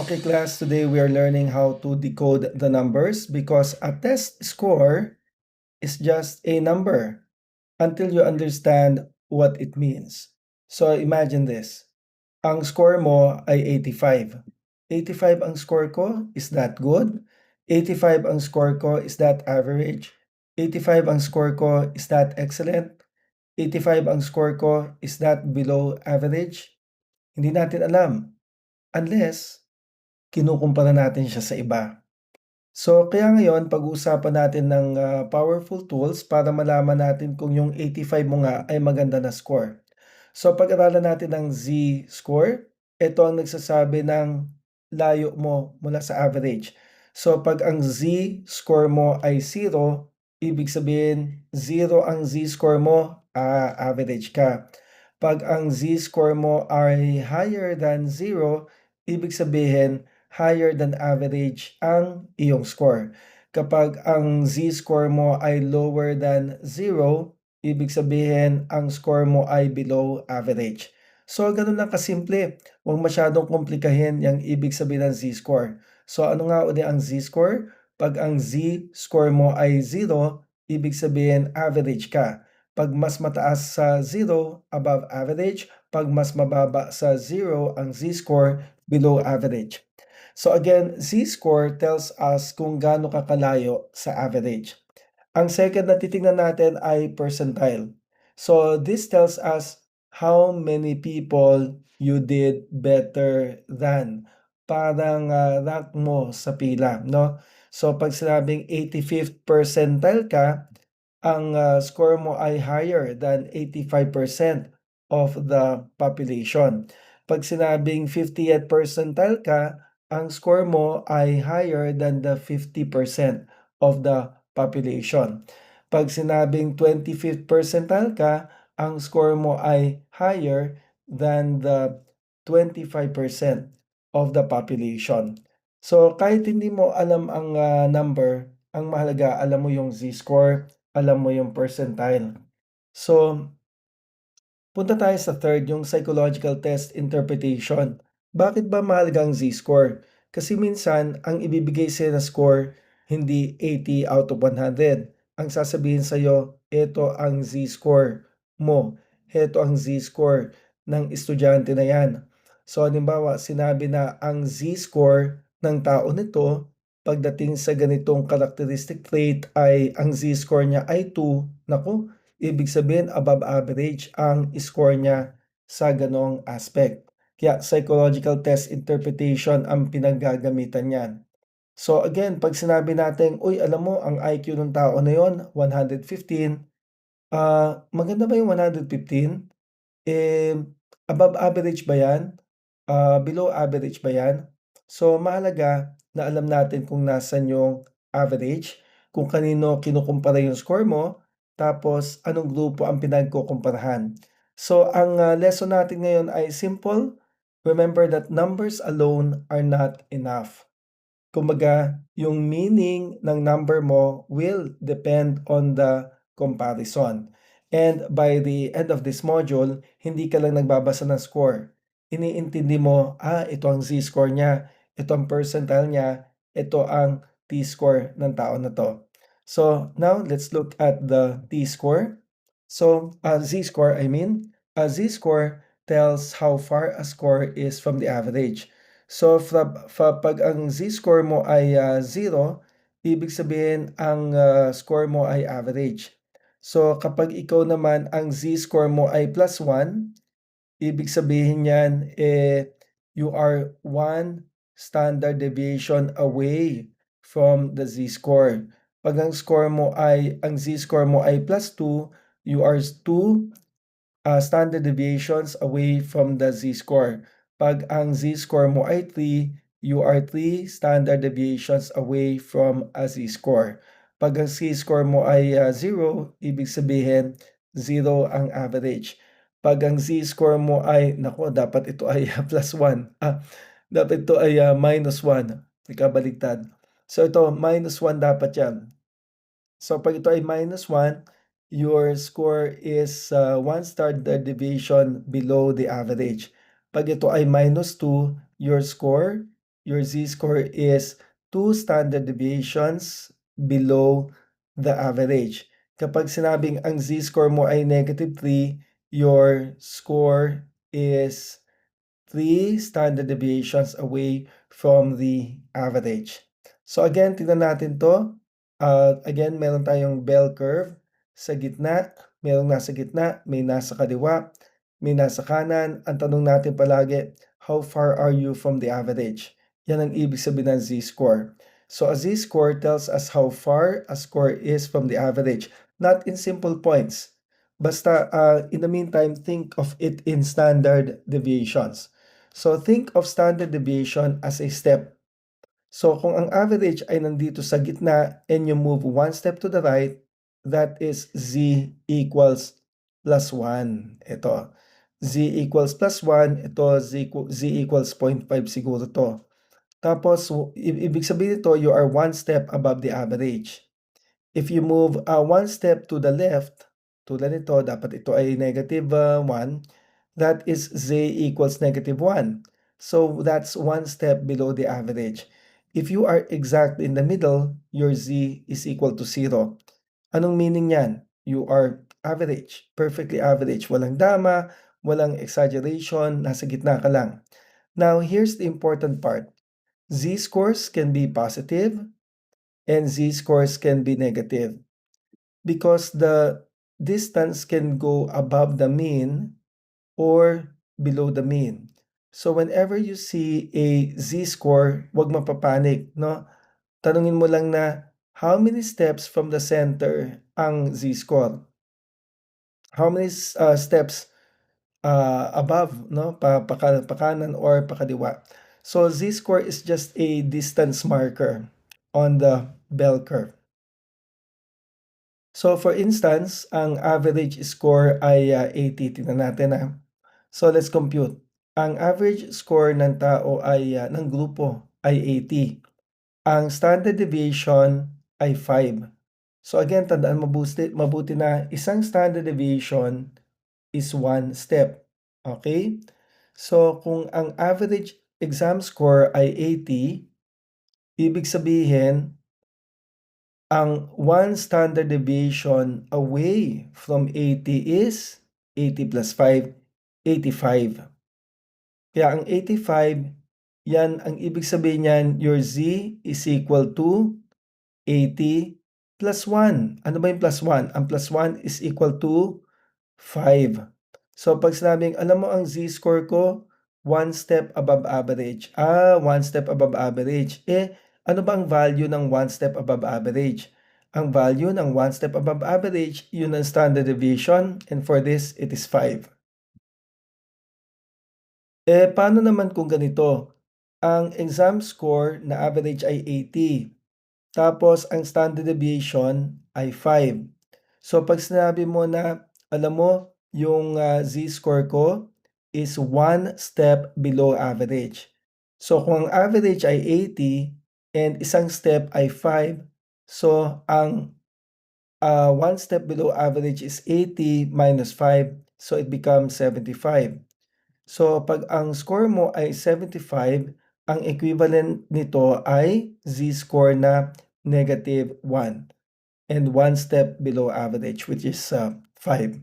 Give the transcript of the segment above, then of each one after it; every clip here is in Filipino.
Okay, class, today we are learning how to decode the numbers because a test score is just a number until you understand what it means. So imagine this. Ang score mo ay 85. 85 ang score ko, is that good? 85 ang score ko, is that average? 85 ang score ko, is that excellent? 85 ang score ko, is that below average? Hindi natin alam unless kinukumpara natin siya sa iba. So, kaya ngayon pag-uusapan natin ng powerful tools para malaman natin kung yung 85 mo nga ay maganda na score. So, pag-aralan natin ng Z-score, ito ang nagsasabi ng layo mo mula sa average. So, pag ang Z-score mo ay 0, ibig sabihin 0 ang Z-score mo, average ka. Pag ang Z-score mo ay higher than 0, ibig sabihin higher than average ang iyong score. Kapag ang Z-score mo ay lower than 0, ibig sabihin ang score mo ay below average. So, ganun lang kasimple. Huwag masyadong komplikahin yung ibig sabihin ng Z-score. So, ano nga uli ang Z-score? Pag ang Z-score mo ay 0, ibig sabihin average ka. Pag mas mataas sa 0, above average. Pag mas mababa sa 0 ang Z-score, below average. So again, Z-score tells us kung gaano ka kalayo sa average. Ang second na titingnan natin ay percentile. So this tells us how many people you did better than. Parang rank mo sa pila, no? So pag sinabing 85th percentile ka, ang score mo ay higher than 85% of the population. Pag sinabing 50th percentile ka, ang score mo ay higher than the 50% of the population. Pag sinabing 25th percentile ka, ang score mo ay higher than the 25% of the population. So kahit hindi mo alam ang number, ang mahalaga alam mo yung Z-score, alam mo yung percentile. So, punta tayo sa third, yung psychological test interpretation. Bakit ba mahalaga ang Z-score? Kasi minsan, ang ibibigay sa'yo na score, hindi 80 out of 100. Ang sasabihin sa'yo, ito ang Z-score mo. Ito ang Z-score ng estudyante na yan. So, halimbawa, sinabi na ang Z-score ng tao nito, pagdating sa ganitong characteristic trait ay ang Z-score niya ay 2, naku, ibig sabihin above average ang score niya sa ganong aspect. Kaya psychological test interpretation ang pinaggagamitan niyan. So again, pag sinabi natin, uy, alam mo, ang IQ ng tao na yon 115, maganda ba yung 115? Eh, above average ba yan? Below average ba yan? So mahalaga na alam natin kung nasan yung average, kung kanino kinukumpara yung score mo, tapos anong grupo ang pinagkukumparahan. So ang lesson natin ngayon ay simple. Remember that numbers alone are not enough. Kumbaga, yung meaning ng number mo will depend on the comparison. And by the end of this module, hindi ka lang nagbabasa ng score. Iniintindi mo, ito ang Z-score niya, ito ang percentile niya, ito ang T-score ng tao na to. So now let's look at the T-score. So Z-score, a Z-score tells how far a score is from the average. So pag ang Z-score mo ay 0, ibig sabihin ang score mo ay average. So kapag ikaw naman ang Z-score mo ay +1, ibig sabihin niyan you are 1 standard deviation away from the Z-score. Pag ang Z-score mo ay +2, you are 2 standard deviations away from the Z-score. Pag ang Z-score mo ay 3, you are 3 standard deviations away from a Z-score. Pag ang Z-score mo ay 0, ibig sabihin 0 ang average. Pag ang Z-score mo ay, nako, dapat ito ay +1. Dapat ito ay -1. Nagkabaligtad. So ito, -1 dapat yan. So pag ito ay -1, your score is 1 standard deviation below the average. Pag ito ay -2, your score your z-score is 2 standard deviations below the average. Kapag sinabing ang z-score mo ay -3, your score is 3 standard deviations away from the average. So again, tignan natin 'to. Again, meron tayong bell curve. Sa gitna, merong nasa gitna, may nasa kaliwa, may nasa kanan. Ang tanong natin palagi, how far are you from the average? Yan ang ibig sabihin ng z-score. So a z-score tells us how far a score is from the average, not in simple points. Basta, in the meantime, think of it in standard deviations. So think of standard deviation as a step. So kung ang average ay nandito sa gitna and you move one step to the right, that is z equals plus 1. Ito. Z equals plus 1. Ito, z equals 0.5 siguro to. Tapos, ibig sabihin nito, you are one step above the average. If you move one step to the left, tulad nito, dapat ito ay negative 1. That is z equals -1. So that's one step below the average. If you are exactly in the middle, your z is equal to 0. Anong meaning yan? You are average, perfectly average. Walang dama, walang exaggeration, nasa gitna ka lang. Now, here's the important part. Z-scores can be positive and z-scores can be negative because the distance can go above the mean or below the mean. So whenever you see a z-score, wag mapapanik, no? Tanungin mo lang na how many steps from the center ang z-score? How many steps above, no? Pakanan or pakaliwa. So z-score is just a distance marker on the bell curve. So for instance, ang average score ay 80. Tingnan natin. So let's compute. Ang average score ng tao ay ng grupo ay 80. Ang standard deviation ay 5. So again, tandaan mabuti na isang standard deviation is 1 step. Okay? So kung ang average exam score ay 80, ibig sabihin ang 1 standard deviation away from 80 is 80 plus 5, 85. Kaya ang 85, yan ang ibig sabihin niyan, your z is equal to 80 plus 1. Ano ba yung plus 1? Ang plus 1 is equal to 5. So pag sinabing, alam mo ang z-score ko, 1 step above average. 1 step above average. Ano ba ang value ng 1 step above average? Ang value ng 1 step above average, yun ang standard deviation, and for this, it is 5. Paano naman kung ganito? Ang exam score na average ay 80, tapos ang standard deviation ay 5. So pag sinabi mo na, alam mo, yung z-score ko is 1 step below average. So kung ang average ay 80 and isang step ay 5, so ang 1 step below average is 80 minus 5, so it becomes 75. So pag ang score mo ay 75, ang equivalent nito ay z-score na -1 and 1 step below average, which is 5.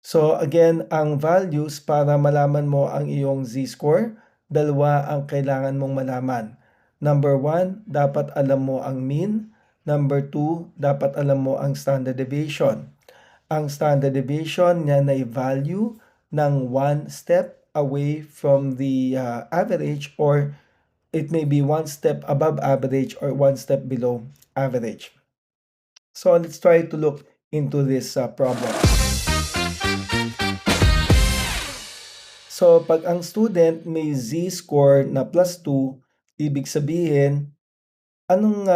So again, ang values para malaman mo ang iyong z-score, dalawa ang kailangan mong malaman. Number 1, dapat alam mo ang mean. Number 2, dapat alam mo ang standard deviation. Ang standard deviation niyan ay value ng 1 step away from the average, or it may be 1 step above average or 1 step below average. So let's try to look into this problem. So pag ang student may z-score na plus 2, ibig sabihin, anong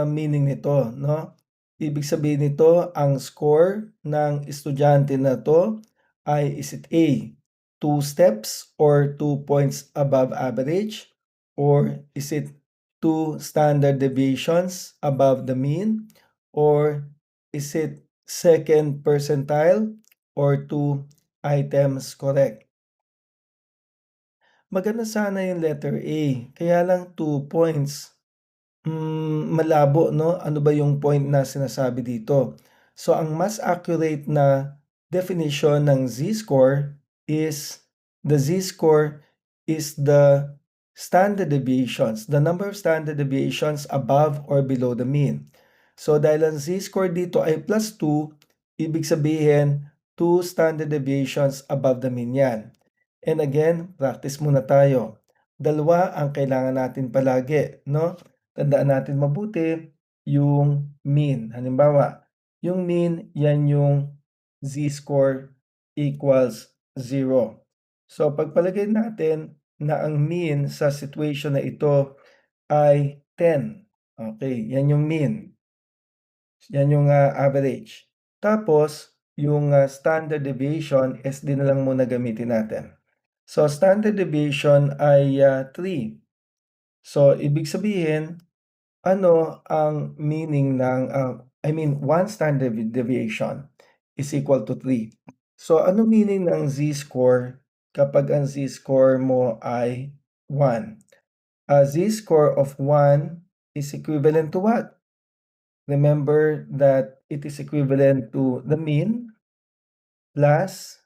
meaning nito, no? Ibig sabihin nito, ang score ng estudyante na 'to ay, is it A, 2 steps or 2 points above average, or is it 2 standard deviations above the mean, or is it second percentile or 2 items correct? Maganda sana yung letter A, kaya lang 2 points. Malabo 'no, ano ba yung point na sinasabi dito? So ang mas accurate na definition ng z-score is the z-score is the standard deviations, the number of standard deviations above or below the mean. So dahil ang z-score dito ay +2, ibig sabihin 2 standard deviations above the mean 'yan. And again, practice muna tayo. Dalawa ang kailangan natin palagi 'no? Tandaan natin mabuti yung mean. Halimbawa, yung mean, yan yung z-score equals 0. So, pagpalagay natin na ang mean sa situation na ito ay 10. Okay, yan yung mean. Yan yung average. Tapos, yung standard deviation, SD na lang muna gamitin natin. So, standard deviation ay 3. So, ibig sabihin, ano ang meaning ng, I mean, 1 standard deviation is equal to 3. So, ano meaning ng z-score kapag ang z-score mo ay 1? A z-score of 1 is equivalent to what? Remember that it is equivalent to the mean plus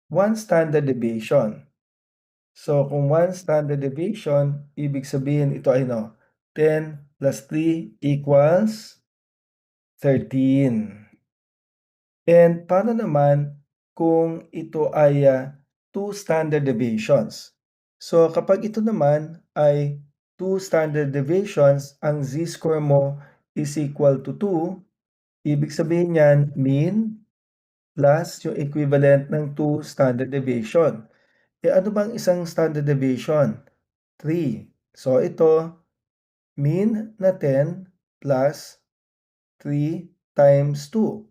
1 standard deviation. So, kung 1 standard deviation, ibig sabihin ito ay 10 plus 3 equals 13. And paano naman kung ito ay 2 standard deviations? So, kapag ito naman ay 2 standard deviations, ang z-score mo is equal to 2, ibig sabihin niyan mean plus yung equivalent ng 2 standard deviation. Ano bang isang standard deviation? 3. So, ito mean na 10 plus 3 times 2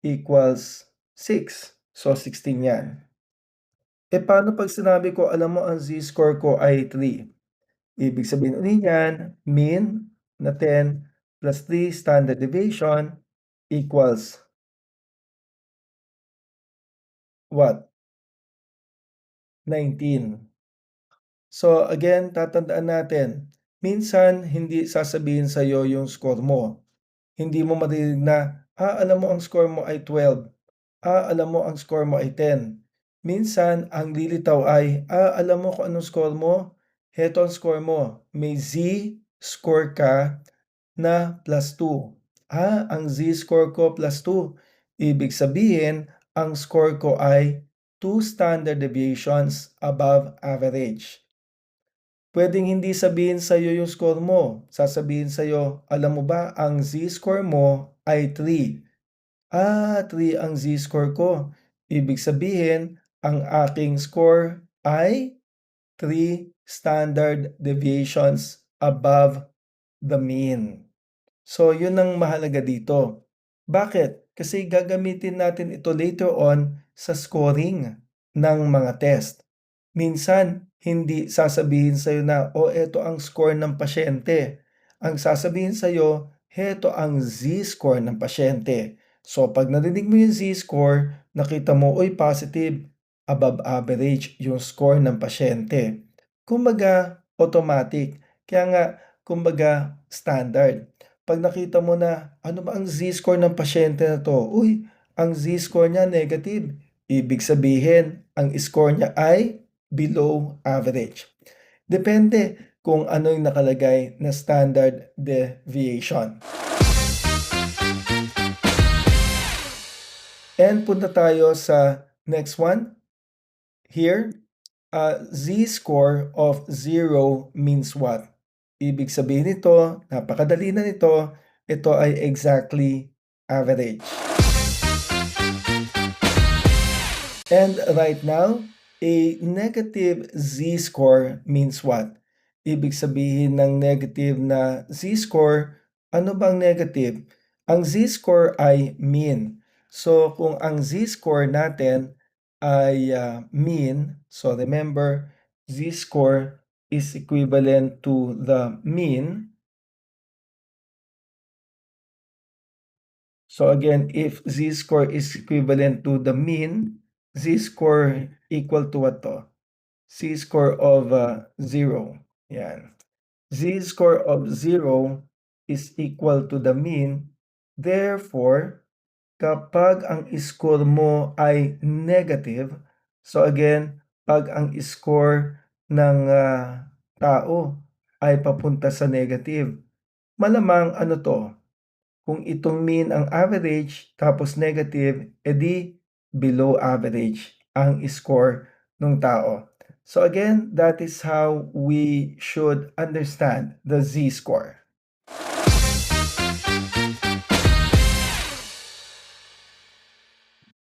equals 6. So, 16 yan. Paano pag sinabi ko, alam mo ang z-score ko ay 3? Ibig sabihin ulit yan, mean na 10 plus 3 standard deviation equals what? 19. So, again, tatandaan natin, minsan hindi sasabihin sa'yo yung score mo. Hindi mo maririnig na, alam mo ang score mo ay 12. Alam mo ang score mo ay 10. Minsan ang lilitaw ay, alam mo kung anong score mo? Heto ang score mo, may z-score ka na +2. Ang z-score ko +2. Ibig sabihin, ang score ko ay 2 standard deviations above average. Puwedeng hindi sabihin sa'yo yung score mo. Sasabihin sa'yo, alam mo ba ang z-score mo ay 3. 3 ang z-score ko. Ibig sabihin, ang aking score ay 3 standard deviations above the mean. So, yun ang mahalaga dito. Bakit? Kasi gagamitin natin ito later on sa scoring ng mga test. Minsan, hindi sasabihin sa'yo na, eto ang score ng pasyente. Ang sasabihin sa'yo, heto ang z-score ng pasyente. So, pag narinig mo yung z-score, nakita mo, positive, above average yung score ng pasyente. Kumbaga, automatic. Kaya nga, kumbaga, standard. Pag nakita mo na, ano ba ang z-score ng pasyente na to? Ang z-score niya negative. Ibig sabihin, ang score niya ay below average. Depende kung ano yung nakalagay na standard deviation. And punta tayo sa next one. Here, z-score of 0 means what? Ibig sabihin nito, napakadali na nito, ito ay exactly average. And right now, a negative z-score means what? Ibig sabihin ng negative na z-score, ano bang negative? Ang z-score ay mean. So, kung ang z-score natin ay mean, so remember, z-score is equivalent to the mean. So again, if z-score is equivalent to the mean, z-score equal to what to? Z-score of 0. Yan. Z-score of 0 is equal to the mean. Therefore, kapag ang score mo ay negative, so again, pag ang score ng tao ay papunta sa negative, malamang ano 'to, kung itong mean ang average tapos negative, edi below average ang score ng tao. So again, that is how we should understand the Z-score.